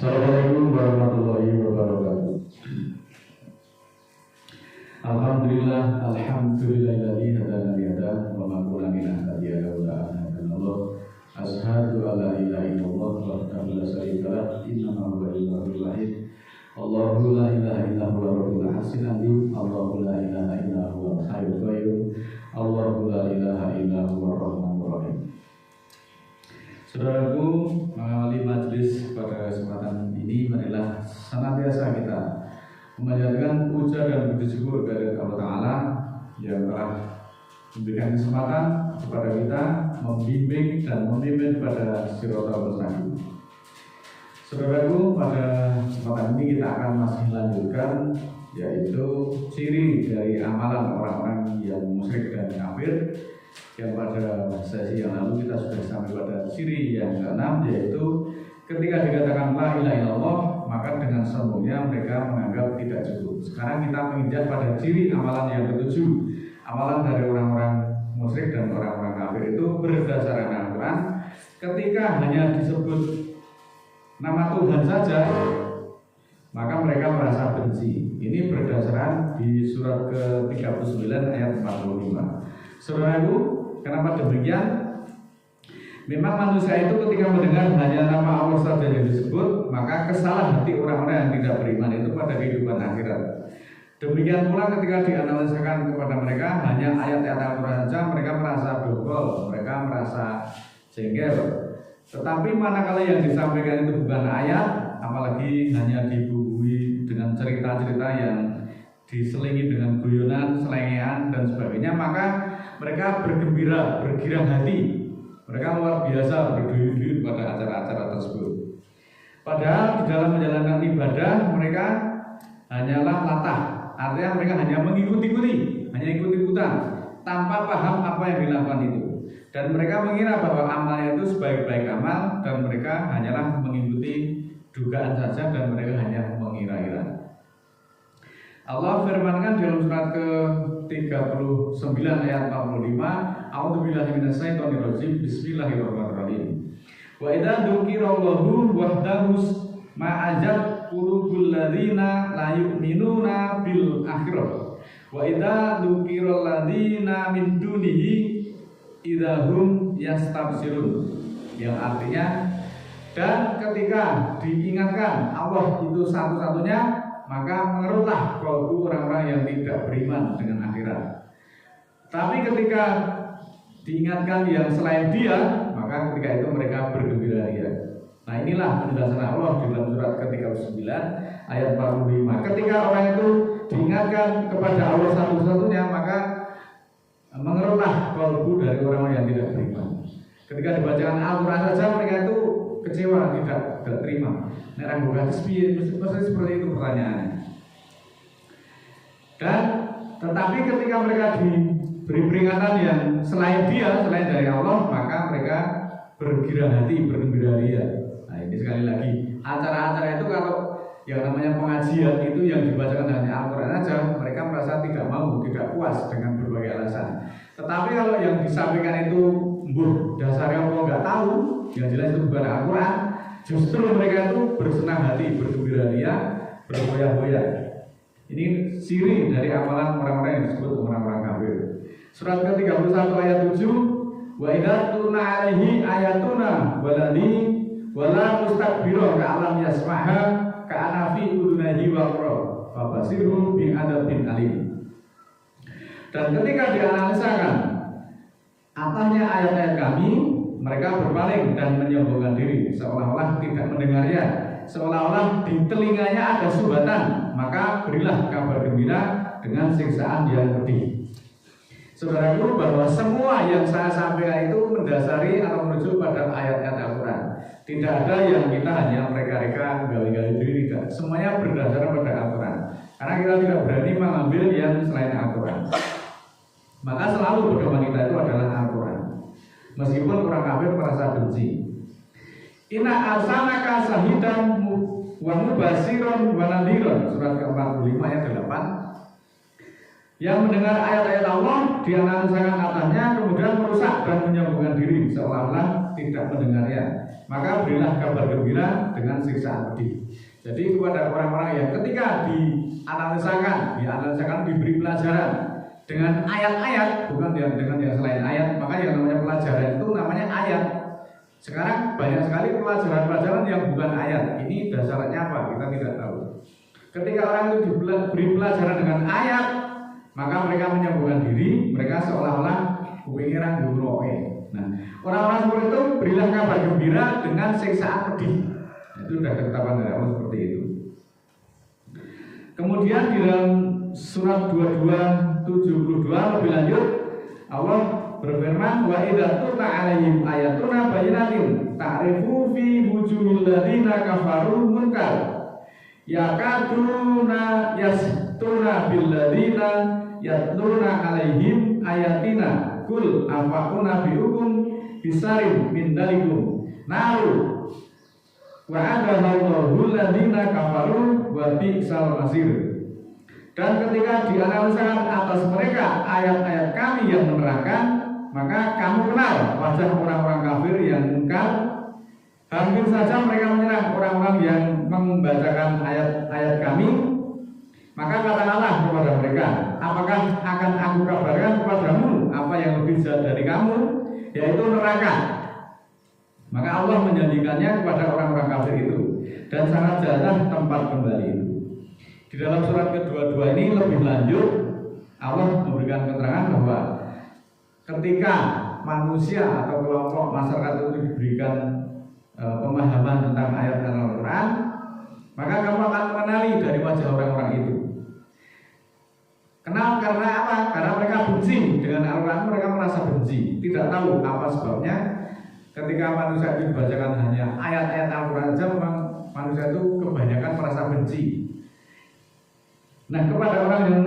Assalamualaikum warahmatullahi wabarakatuh. Alhamdulillah, alhamdulillahilladzi hadana li hada wa ma kunna linahtadiya laula an hadana. Asyhadu an la ilaha illallah wahdahu la syarika lah, innahu huwal wahidul wahid. Allahu la ilaha illa huwa rabbul hasin alim. Allahu la ilaha illa huwa hayyul qayyum. Allahu la ilaha illa huwa rahmanur rahim. Saudaraku, mengawali majelis pada kesempatan ini, marilah senantiasa kita memanjatkan puja dan puji syukur kepada Allah Ta'ala yang telah memberikan kesempatan kepada kita membimbing dan memimpin pada Shiratal Mustaqim. Saudaraku, pada kesempatan ini kita akan masih lanjutkan, yaitu ciri dari amalan orang-orang yang musyrik dan kafir. Yang pada sesi yang lalu kita sudah sampai pada ciri yang ke-6, yaitu ketika dikatakan la ilaha illallah, maka dengan sombongnya mereka menganggap tidak cukup. Sekarang kita menginjak pada ciri amalan yang ke-7. Amalan dari orang-orang musyrik dan orang-orang kafir itu berdasarkan Al-Quran. Ketika hanya disebut nama Tuhan saja, maka mereka merasa benci. Ini berdasarkan di surat ke-39 ayat 45. Saudaraku, kenapa demikian? Memang manusia itu ketika mendengar hanya nama Allah saja yang disebut, maka kesalahan hati orang-orang yang tidak beriman itu pada kehidupan akhirat. Demikian pula ketika dianalisakan kepada mereka hanya ayat-ayat Al-Quran saja, mereka merasa dogol, mereka merasa jengkel. Tetapi manakala yang disampaikan itu bukan ayat, apalagi hanya dibumbui dengan cerita-cerita yang diselingi dengan guyonan, selengean dan sebagainya, maka mereka bergembira, bergirang hati. Mereka luar biasa berduyun-duyun pada acara-acara tersebut. Padahal di dalam menjalankan ibadah mereka hanyalah latah. Artinya mereka hanya mengikuti-ikuti, hanya ikut-ikutan, tanpa paham apa yang dilakukan itu. Dan mereka mengira bahwa amalnya itu sebaik-baik amal, dan mereka hanyalah mengikuti dugaan saja, dan mereka hanya mengira-ira. Allah firmankan dalam surat ke-39 ayat 45, A'udzubillahi minasyaitonirrajim, bismillahirrahmanirrahim. Wa idza dzukirallahu wahdahu ma'ajat qulubul ladzina la yu'minuna bil akhirah. Wa idza dzukiral ladzina min dunihi idahum yastabsirun. Yang artinya, dan ketika diingatkan Allah itu satu-satunya, maka mengerutlah kalbu orang-orang yang tidak beriman dengan akhirat. Tapi ketika diingatkan yang selain dia, maka ketika itu mereka bergembira ria. Nah, inilah penjelasan Allah di dalam surat ke-39 ayat 45. Ketika orang itu diingatkan kepada Allah satu-satunya, maka mengerutlah kalbu dari orang-orang yang tidak beriman. Ketika dibacakan Al-Quran saja, mereka itu kecewa, tidak terima. Nerang bukan seperti itu pertanyaannya. Dan tetapi ketika mereka diberi peringatan yang selain dia, selain dari Allah, maka mereka bergirang hati, bergembira ria. Nah, ini sekali lagi, acara-acara itu kalau yang namanya pengajian itu yang dibacakan hanya Al-Quran saja, mereka merasa tidak mau, tidak puas dengan berbagai alasan. Tetapi kalau yang disampaikan itu dasarnya Allah nggak tahu, yang jelas itu bukan Al-Quran, justru mereka itu bersenang hati, bergembira ria, bergoyah-goyah. Ini ciri dari amalan orang-orang yang disebut orang-orang kafir. Surat ke-31 ayat 7, wa idza tulna alaihi ayatuna wala mustakbira ka'alam yasmaha ka'ana fi udunaihi waqra fabasirhu bi adabin alim. Dan ketika dianalisakan atahnya ayat-ayat kami, mereka berpaling dan menyombongkan diri, seolah-olah tidak mendengarnya, seolah-olah di telinganya ada subatan. Maka berilah kabar gembira dengan siksaan yang pedih. Saudaraku, bahwa semua yang saya sampaikan itu mendasari atau merujuk pada ayat-ayat Al-Quran. Tidak ada yang kita hanya mereka-reka gali-gali diri, tidak. Semuanya berdasarkan pada Al-Quran. Karena kita tidak berani mengambil yang selain Al-Quran. Maka selalu pedoman kita itu adalah Al-Quran. Meskipun orang kafir merasa benci. Inna arsalnaka syahidan wa mubasyiran wa nadhiran, surat ke-45 ayat 8. Yang mendengar ayat-ayat Allah dianalisakan katanya, kemudian merusak dan menyombongkan diri, seolah-olah tidak mendengarnya, maka berilah kabar gembira dengan siksaan pedih. Jadi kepada orang-orang yang ketika dianalisakan, diberi pelajaran dengan ayat-ayat, bukan dengan yang selain ayat, maka yang namanya pelajaran itu namanya ayat. Sekarang banyak sekali pelajaran-pelajaran yang bukan ayat. Ini dasarnya apa? Kita tidak tahu. Ketika orang itu diberi pelajaran dengan ayat, maka mereka menyembuhkan diri, mereka seolah-olah kupingirang guroe. Nah, orang-orang seperti itu berilah kabar gembira dengan siksaan pedih. Itu sudah ketetapan dari Allah seperti itu. Kemudian di dalam surat 22:72 lebih lanjut, Allah berfirman, wa idza tutla 'alaihim ayatuna bayyinatin ta'rifu fi wujuhil ladzina kafaru munkar yakaduna yastuna bil ladzina yatluna 'alaihim ayatina kul afaquna biukum bisarin min dalikum naru wa adallahu ladzina kafaru wa bi'sal masir. Dan ketika dianalisakan atas mereka ayat-ayat kami yang menerangkan, maka kamu kenal wajah orang-orang kafir yang mungkar. Hampir saja mereka menyerang orang-orang yang membacakan ayat-ayat kami. Maka katakanlah kepada mereka, apakah akan aku kabarkan kepadamu apa yang lebih jahat dari kamu, yaitu neraka. Maka Allah menjanjikannya kepada orang-orang kafir itu, dan sangat jahatlah tempat kembali itu. Di dalam surat kedua-dua ini lebih lanjut, Allah memberikan keterangan bahwa ketika manusia atau kelompok masyarakat itu diberikan pemahaman tentang ayat Al-Quran, maka kamu akan mengenali dari wajah orang-orang itu. Kenal karena apa? Karena mereka benci dengan Al-Quran, mereka merasa benci, tidak tahu apa sebabnya. Ketika manusia itu dibacakan hanya ayat-ayat Al-Quran saja, memang manusia itu kebanyakan merasa benci. Nah, kepada orang yang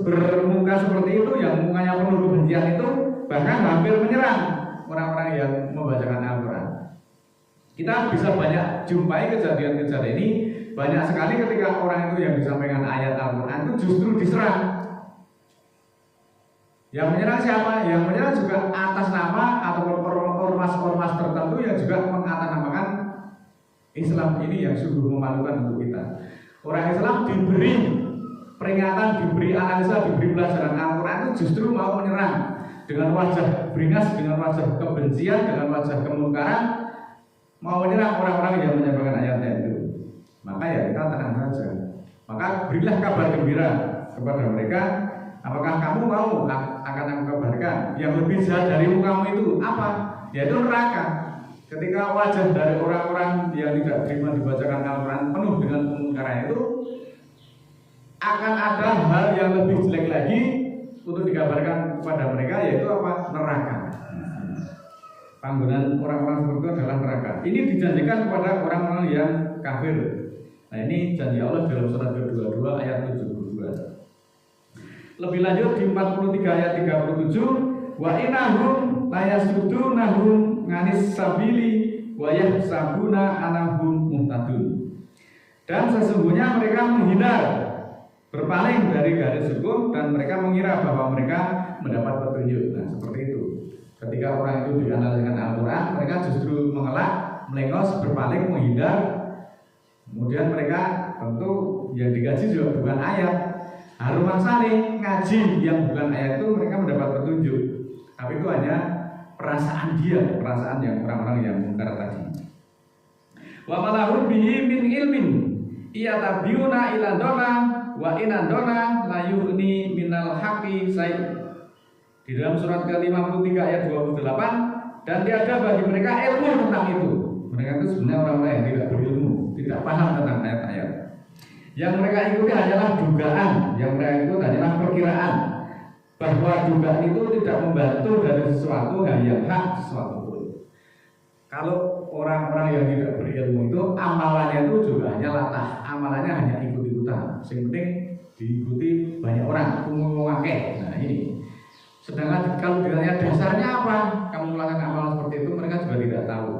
bermuka seperti itu, yang mukanya penuh kebencian itu, bahkan hampir menyerang orang-orang yang membacakan Al-Quran. Kita bisa banyak jumpai kejadian-kejadian ini. Banyak sekali ketika orang itu yang disampaikan ayat Al-Quran itu justru diserang. Yang menyerang siapa? Yang menyerang juga atas nama atau ormas-ormas tertentu yang juga mengatasnamakan Islam ini yang sungguh memalukan untuk kita. Orang Islam diberi peringatan, diberi analisa, diberi pelajaran Al-Quran itu justru mau menyerang dengan wajah beringas, dengan wajah kebencian, dengan wajah kemungkaran, mau menyerang orang-orang yang menyampaikan ayatnya itu. Maka ya kita tenang saja. Maka berilah kabar gembira kepada mereka. Apakah kamu mau akan aku kabarkan yang lebih jahat dari kamu itu apa? Yaitu neraka. Ketika wajah dari orang-orang yang tidak terima dibacakan Al-Quran penuh dengan kemungkaran itu, akan ada hal yang lebih jelek lagi untuk dikabarkan kepada mereka, yaitu apa? Neraka. Panggonan orang-orang seperti itu adalah neraka. Ini dijanjikan kepada orang-orang yang kafir. Nah, ini janji Allah dalam surat ke-22 ayat 72. Lebih lanjut di 43 ayat 37, wa innahum la yasuddunahum nganis sabili wa yahsabuna annahum muhtadun. Dan sesungguhnya mereka menghindar, berpaling dari garis hukum, dan mereka mengira bahwa mereka mendapat petunjuk. Nah, seperti itu. Ketika orang itu dianalisakan Al-Quran, mereka justru mengelak, melengos, berpaling, menghindar. Kemudian mereka tentu yang digaji juga bukan ayat. Haruman saleh ngaji yang bukan ayat itu mereka mendapat petunjuk. Tapi itu hanya perasaan dia, perasaan yang orang-orang yang mungkar tadi. Wa malahum bihi min ilmin iyatabiuna ila dona wa inan dona la yughni minal haqqi say. Di dalam surat ke-53 ayat 28, dan tiada bagi mereka ilmu tentang itu. Mereka itu sebenarnya orang-orang yang tidak berilmu, tidak paham tentang ayat-ayat. Yang mereka ikuti hanyalah dugaan, yang mereka ikuti hanyalah perkiraan, bahwa dugaan itu tidak membantu dari sesuatu hal yang hak sesuatu pun. Kalau orang-orang yang tidak berilmu itu amalannya itu juga hanya latah, amalannya hanya ikut-ikutan. Yang penting diikuti banyak orang, umum-umumake. Nah ini. Sedangkan kalau ditanya dasarnya apa kamu melakukan amalan seperti itu, mereka juga tidak tahu.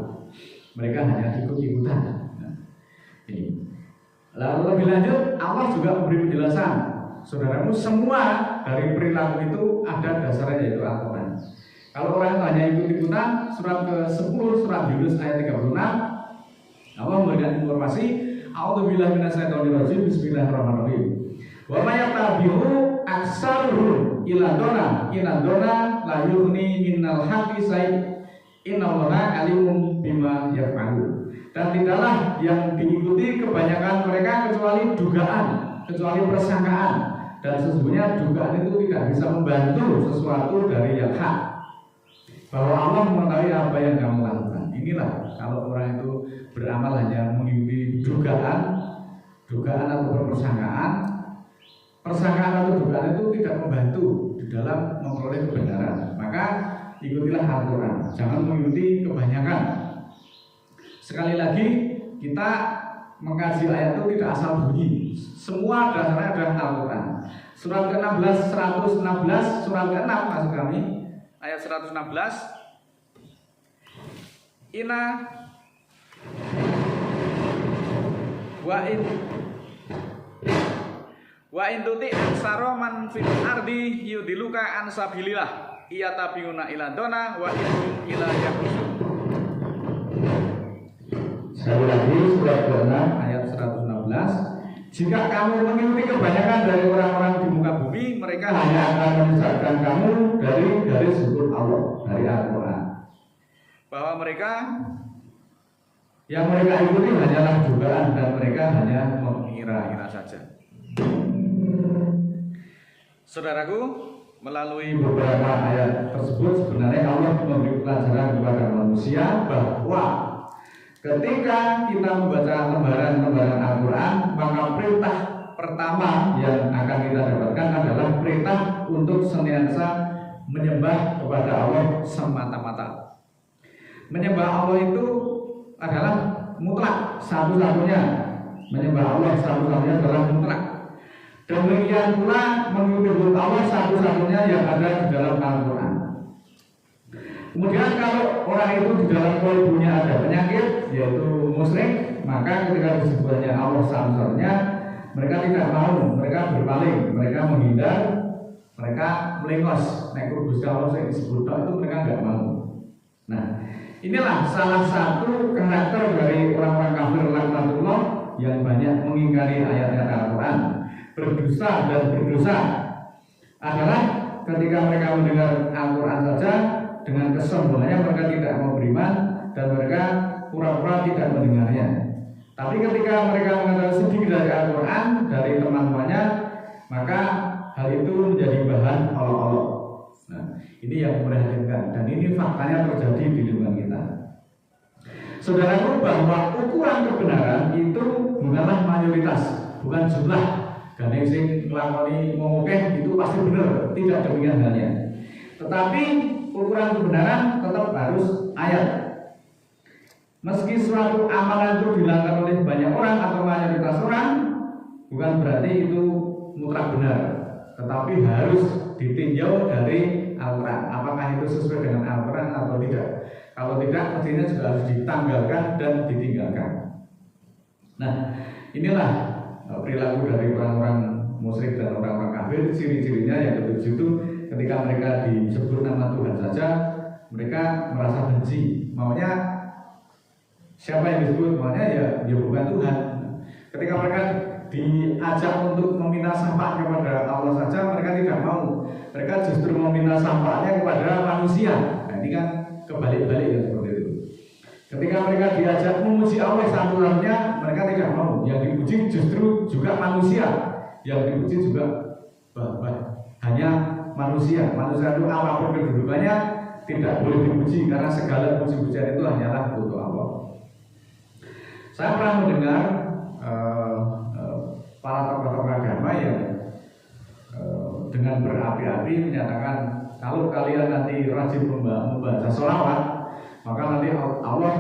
Mereka hanya ikut-ikutan. Nah, ini. Lalu lebih lanjut, Allah juga memberi penjelasan. Saudaramu, semua dari perilaku itu ada dasarnya, yaitu Al-Quran. Kalau orang hanya ikut-ikutan, surat ke-10 surat Yunus ayat 36, Allah memberikan informasi, A'udzubillahi minasyaitonirrajim, bismillahirrahmanirrahim. Wa may yattabi'u aktsaruhum illa dhanna la yughni minal haqqi syai', innallaha alimun bima yaf'alun. Dan tidaklah yang diikuti kebanyakan mereka kecuali dugaan, kecuali persangkaan, dan sesungguhnya dugaan itu tidak bisa membantu sesuatu dari yang hak. Bahwa Allah mengetahui apa yang kamu lakukan. Inilah kalau orang itu beramal hanya mengikuti dugaan atau persangkaan atau dugaan itu tidak membantu di dalam memperoleh kebenaran. Maka ikutilah Al-Quran, jangan mengikuti kebanyakan. Sekali lagi, kita mengkaji ayat itu tidak asal bunyi. Semua dasarnya adalah Al-Quran. Surat ke-16, 116, surat ke-6 maksud kami, ayat 116. Ina wa in tuti aksara man fil ardi yudiluka an sabilillah iyatabiuna ila dona wa idhum ila yakusun. Sekali lagi surat ke-6 ayat 116. Jika kamu mengikuti kebanyakan dari orang-orang di muka bumi, mereka hanya akan menyesatkan kamu dari garis hukum Allah, dari Al-Quran. Bahwa mereka yang mereka ikuti hanyalah dugaan dan mereka hanya mengira-ngira saja. Saudaraku, melalui beberapa ayat tersebut sebenarnya Allah memberi pelajaran kepada manusia bahwa ketika kita membaca lembaran-lembaran Al-Quran, maka perintah pertama yang akan kita dapatkan adalah perintah untuk senantiasa menyembah kepada Allah semata-mata. Menyembah Allah itu adalah mutlak, satu-satunya. Menyembah Allah satu-satunya adalah mutlak. Demikian pula mengikuti Allah satu-satunya yang ada di dalam Al-Quran. Kemudian kalau orang itu di dalam tubuhnya ada penyakit, yaitu musyrik, maka ketika disebutnya Allah satu-satunya, mereka tidak mau, mereka berpaling, mereka menghindar, mereka melengos. Nek Gusti Allah yang disebut itu mereka tidak mau. Nah, inilah salah satu karakter dari orang-orang kafir laknatullah yang banyak mengingkari ayat-ayat Al-Quran. Berdosa dan berdosa adalah ketika mereka mendengar Al-Quran saja, dengan kesombongannya mereka tidak mau beriman dan mereka pura-pura tidak mendengarnya. Tapi ketika mereka mengetahui sedikit dari Al-Quran dari teman-temannya, maka hal itu menjadi bahan olok-olok. Nah, ini yang memprihatinkan dan ini faktanya terjadi di lingkungan kita. Saudaraku, bahwa ukuran kebenaran itu bukanlah mayoritas, bukan jumlah. Gandeng sing nglakoni ngomongke itu pasti benar, tidak demikian halnya. Tetapi ukuran kebenaran tetap harus ayat. Meski suatu amalan itu dilanggar oleh banyak orang atau mayoritas orang, bukan berarti itu mutlak benar, tetapi harus ditinjau dari Al-Quran. Apakah itu sesuai dengan Al-Quran atau tidak? Kalau tidak, mestinya juga harus ditanggalkan dan ditinggalkan. Nah, inilah perilaku dari orang-orang musyrik dan orang-orang kafir. Ciri-cirinya yang ketujuh itu ketika mereka disebut nama Tuhan saja, mereka merasa benci. Maunya siapa yang disebut? Maunya ya bukan Tuhan. Ketika mereka diajak untuk meminta syafaat kepada Allah saja, mereka tidak mau. Mereka justru meminta syafaatnya kepada manusia. Nah, ini kan kebalik-balik ya seperti itu. Ketika mereka diajak memuji Allah satu-satunya, mereka tidak mau. Yang dipuji justru juga manusia. Yang dipuji juga hanya manusia. Manusia itu apapun kedudukannya tidak boleh dipuji karena segala puji-pujian itu hanyalah untuk Allah. Saya pernah mendengar para tokoh-tokoh agama yang dengan berapi-api menyatakan kalau kalian nanti rajin membaca sholawat, maka nanti Allah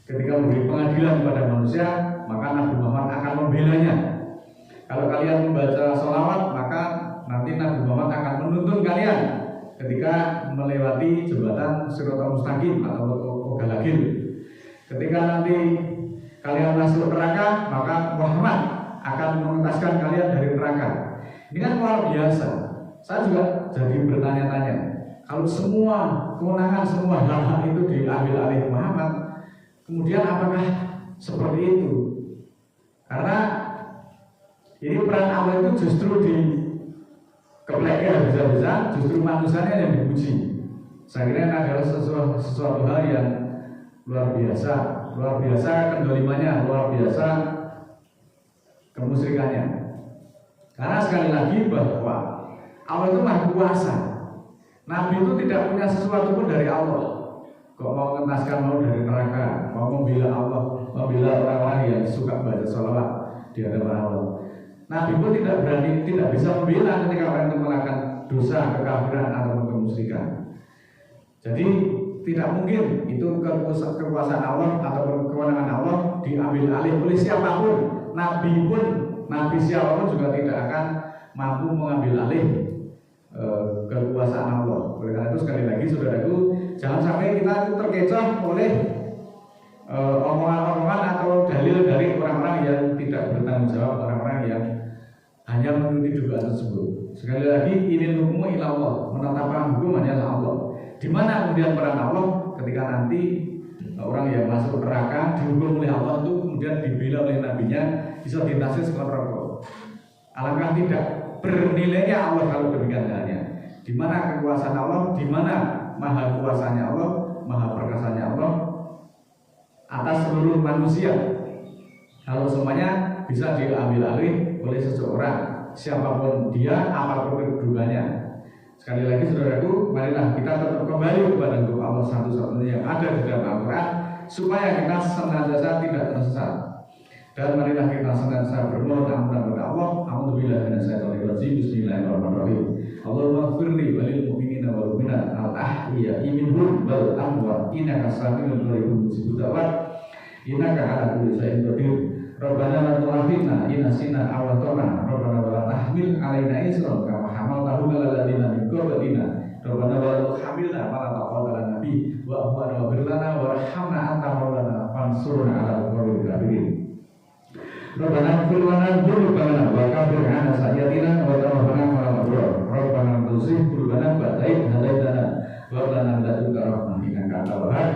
ketika memberi pengadilan kepada manusia, maka Nabi Muhammad akan membelanya. Kalau kalian membaca sholawat, maka nanti Nabi Muhammad akan menuntun kalian ketika melewati jembatan Shiratal Mustaqim atau Galagil. Ketika nanti kalian masuk neraka, maka Muhammad akan menuntaskan kalian dari neraka. Ini kan luar biasa. Saya juga jadi bertanya-tanya, Kalau semua kewenangan, semua hal-hal itu diambil alih Muhammad, kemudian apakah seperti itu? Karena ini peran Allah itu justru dikeplekan bisa-bisa, justru manusianya yang dipuji. Saya kira ini adalah sesuatu hal yang luar biasa kendolimannya, luar biasa kemusyrikannya. Karena sekali lagi bahwa Allah itu Maha Kuasa. Nabi itu tidak punya sesuatu pun dari Allah. Kok mau mengentaskan mau dari neraka, mau membela Allah, membela orang-orang yang suka baca sholawat di hadapan Allah. Nabi pun tidak bisa membela ketika orang itu melakukan dosa, kekafiran atau kemusyrikan. Jadi tidak mungkin itu kekuasaan Allah atau kewenangan Allah diambil alih oleh siapapun. Nabi siapapun juga tidak akan mampu mengambil alih kekuasaan Allah. Oleh karena itu sekali lagi saudaraku, jangan sampai kita itu terkecoh oleh omongan-omongan atau dalil dari orang-orang yang tidak bertanggung jawab, orang-orang yang hanya mengikuti dugaan tersebut. Sekali lagi, ini hukum ilallah, menetapkan hukum hanyalah Allah. Di mana kemudian peran Allah ketika nanti orang yang masuk neraka dihukum oleh Allah itu kemudian dibela oleh nabinya, bisa dinasih sekolah rokok. Alangkah tidak bernilainya Allah kalau demikian halnya. Di mana kekuasaan Allah, di mana maha kuasanya Allah, maha perkasanya Allah atas seluruh manusia. Kalau semuanya bisa diambil alih oleh seseorang, siapapun dia, apapun kedudukannya. Sekali lagi saudaraku, marilah kita tetap kembali kepada Allah satu-satunya yang ada di dalam Al-Quran, supaya kita senantiasa tidak tersesat. Dan marilah kita senantiasa bermohon ampun kepada Allah. Alhamdulillah Bismillahirrahmanirrahim. Allahumma firli walil mu'minina wal mu'minat al-ahya minhum wal amwat innaka sami'un qaribun mujibud da'wat innaka ala kulli syai'in qadir. Rabbana la tu'akhidna in nasina aw akhtana Rabbana wa la tahmil 'alaina isran kama hamaltahu 'alal ladzina min qablina Rabbana wa la tuhammilna ma la taqata lana bihi wa'fu 'anna waghfir lana warhamna anta maulana fansurna 'alal qawmil kafirin. Rabbana ighfir lana dzunubana wa kaffir 'anna sayyi'atina wa tawaffana ma'al abrar. Rabbana tuzigh qulubana ba'da idh hadaitana wa hab lana min ladunka rahmah innaka antal wahhab.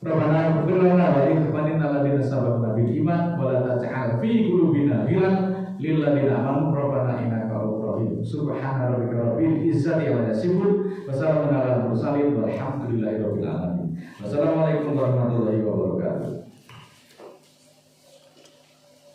Rabbana ighfir lana wa li ikhwanina alladziina sabaquna bil iman wa la taj'al fi qulubina ghillan lil ladziina amanu rabbana innaka ra'ufur rahim. Subhana rabbika rabbil izzati amma yasifun wa salamun 'alal mursalin walhamdulillahi rabbil alamin. Wassalamualaikum warahmatullahi wabarakatuh.